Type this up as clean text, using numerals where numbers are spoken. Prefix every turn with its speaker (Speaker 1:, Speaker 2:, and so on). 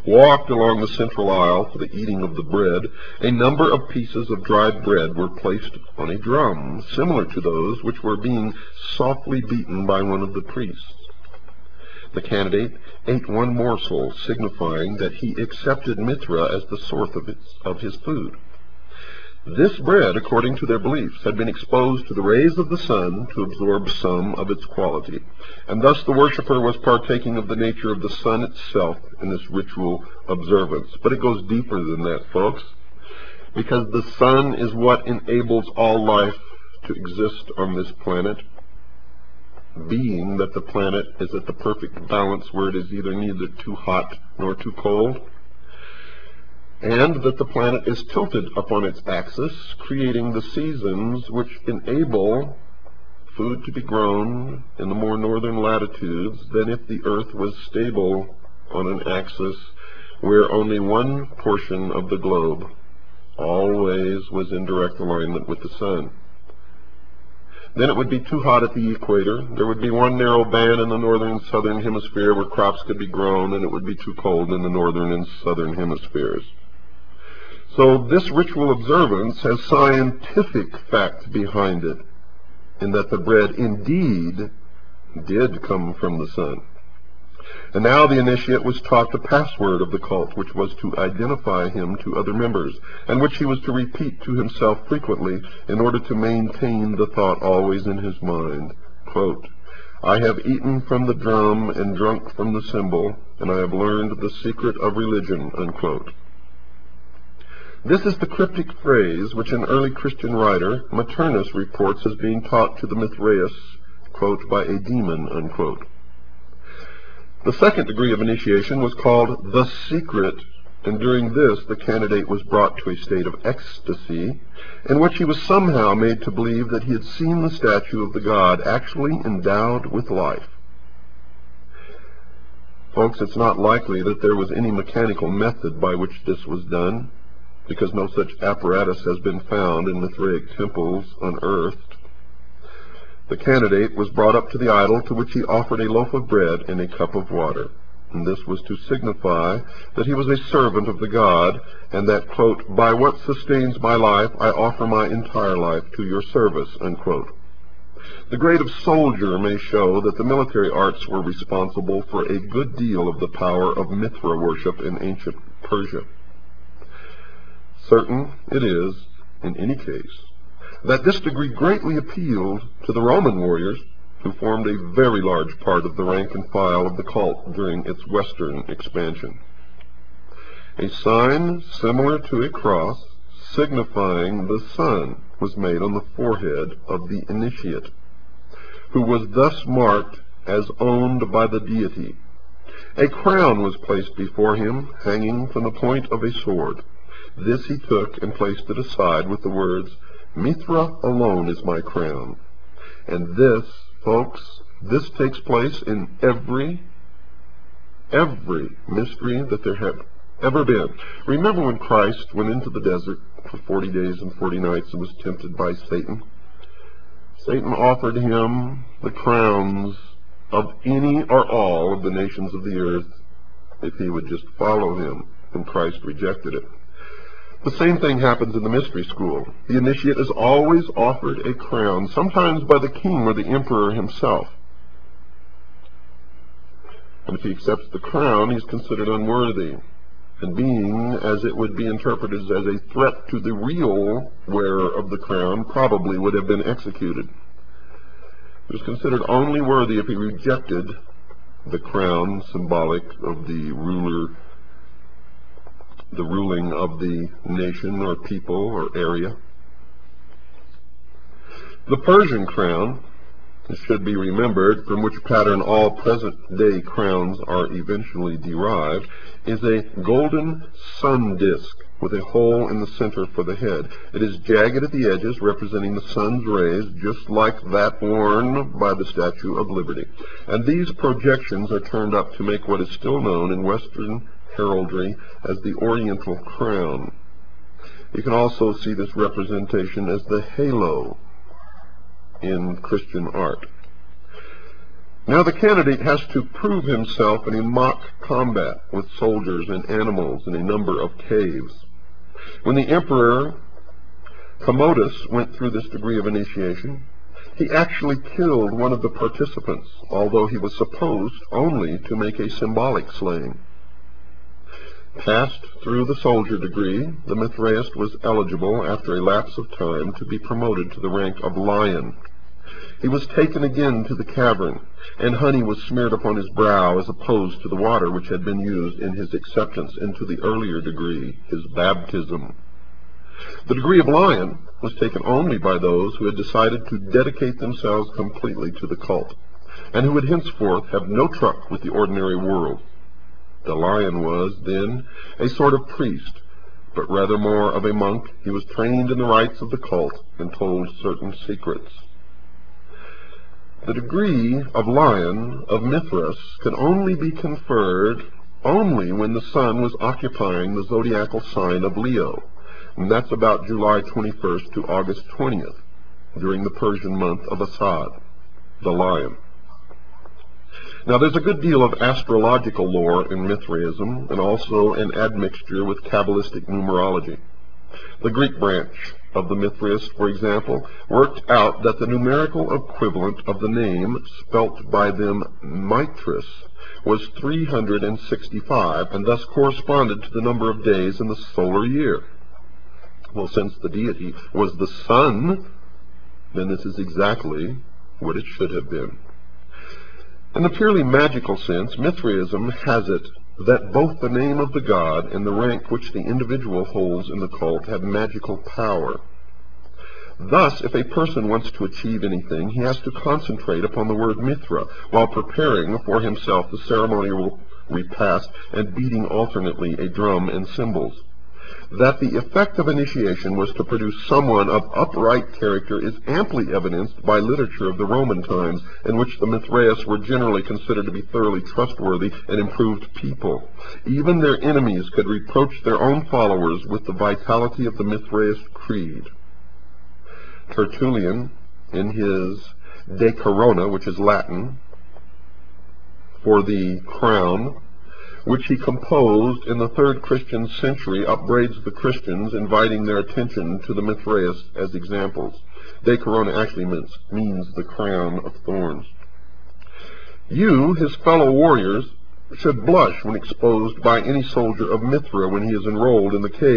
Speaker 1: walked along the central aisle for the eating of the bread, a number of pieces of dried bread were placed on a drum, similar to those which were being softly beaten by one of the priests. The candidate ate one morsel, signifying that he accepted Mithra as the source of his food. This bread, according to their beliefs, had been exposed to the rays of the sun to absorb some of its quality, and thus the worshipper was partaking of the nature of the sun itself in this ritual observance. But it goes deeper than that, folks, because the sun is what enables all life to exist on this planet, being that the planet is at the perfect balance where it is neither too hot nor too cold, and that the planet is tilted upon its axis, creating the seasons which enable food to be grown in the more northern latitudes than if the earth was stable on an axis where only one portion of the globe always was in direct alignment with the sun. Then it would be too hot at the equator. There would be one narrow band in the northern and southern hemisphere where crops could be grown, and it would be too cold in the northern and southern hemispheres. So this ritual observance has scientific fact behind it, in that the bread indeed did come from the sun. And now the initiate was taught the password of the cult, which was to identify him to other members, and which he was to repeat to himself frequently in order to maintain the thought always in his mind. Quote, "I have eaten from the drum and drunk from the cymbal, and I have learned the secret of religion," unquote. This is the cryptic phrase which an early Christian writer, Maternus, reports as being taught to the Mithraeus, quote, "by a demon," unquote. The second degree of initiation was called the secret, and during this the candidate was brought to a state of ecstasy, in which he was somehow made to believe that he had seen the statue of the god actually endowed with life. Folks, it's not likely that there was any mechanical method by which this was done, because no such apparatus has been found in Mithraic temples unearthed. The candidate was brought up to the idol, to which he offered a loaf of bread and a cup of water, and this was to signify that he was a servant of the god, and that, quote, "by what sustains my life, I offer my entire life to your service," unquote. The grade of soldier may show that the military arts were responsible for a good deal of the power of Mithra worship in ancient Persia. Certain it is, in any case, that this degree greatly appealed to the Roman warriors, who formed a very large part of the rank and file of the cult during its western expansion. A sign similar to a cross, signifying the sun, was made on the forehead of the initiate, who was thus marked as owned by the deity. A crown was placed before him, hanging from the point of a sword. This he took and placed it aside with the words, "Mithra alone is my crown." And this, folks, this takes place in every mystery that there have ever been. Remember when Christ went into the desert for 40 days and 40 nights and was tempted by Satan? Satan offered him the crowns of any or all of the nations of the earth if he would just follow him, and Christ rejected it. The same thing happens in the mystery school. The initiate is always offered a crown, sometimes by the king or the emperor himself. And if he accepts the crown, he is considered unworthy, and being, as it would be interpreted as a threat to the real wearer of the crown, probably would have been executed. He was considered only worthy if he rejected the crown, symbolic of the ruling of the nation or people or area. The Persian crown, it should be remembered, from which pattern all present-day crowns are eventually derived, is a golden sun disk with a hole in the center for the head. It is jagged at the edges, representing the sun's rays, just like that worn by the Statue of Liberty. And these projections are turned up to make what is still known in Western heraldry as the Oriental crown. You can also see this representation as the halo in Christian art. Now the candidate has to prove himself in a mock combat with soldiers and animals in a number of caves. When the Emperor Commodus went through this degree of initiation, he actually killed one of the participants, although he was supposed only to make a symbolic slaying. Passed through the soldier degree, the Mithraist was eligible after a lapse of time to be promoted to the rank of lion. He was taken again to the cavern, and honey was smeared upon his brow as opposed to the water which had been used in his acceptance into the earlier degree, his baptism. The degree of lion was taken only by those who had decided to dedicate themselves completely to the cult, and who would henceforth have no truck with the ordinary world. The lion was, then, a sort of priest, but rather more of a monk. He was trained in the rites of the cult and told certain secrets. The degree of lion of Mithras could only be conferred when the sun was occupying the zodiacal sign of Leo, and that's about July 21st to August 20th, during the Persian month of Asad, the lion. Now there's a good deal of astrological lore in Mithraism, and also an admixture with Kabbalistic numerology. The Greek branch of the Mithraists, for example, worked out that the numerical equivalent of the name, spelt by them Mithras, was 365, and thus corresponded to the number of days in the solar year. Well, since the deity was the sun, then this is exactly what it should have been. In the purely magical sense, Mithraism has it that both the name of the god and the rank which the individual holds in the cult have magical power. Thus, if a person wants to achieve anything, he has to concentrate upon the word Mithra while preparing for himself the ceremonial repast and beating alternately a drum and cymbals. That the effect of initiation was to produce someone of upright character is amply evidenced by literature of the Roman times, in which the Mithraists were generally considered to be thoroughly trustworthy and improved people. Even their enemies could reproach their own followers with the vitality of the Mithraist creed. Tertullian, in his De Corona, which is Latin for the crown, which he composed in the 3rd Christian century, upbraids the Christians, inviting their attention to the Mithraists as examples. De Corona actually means the crown of thorns. You, his fellow warriors, should blush when exposed by any soldier of Mithra when he is enrolled in the cave.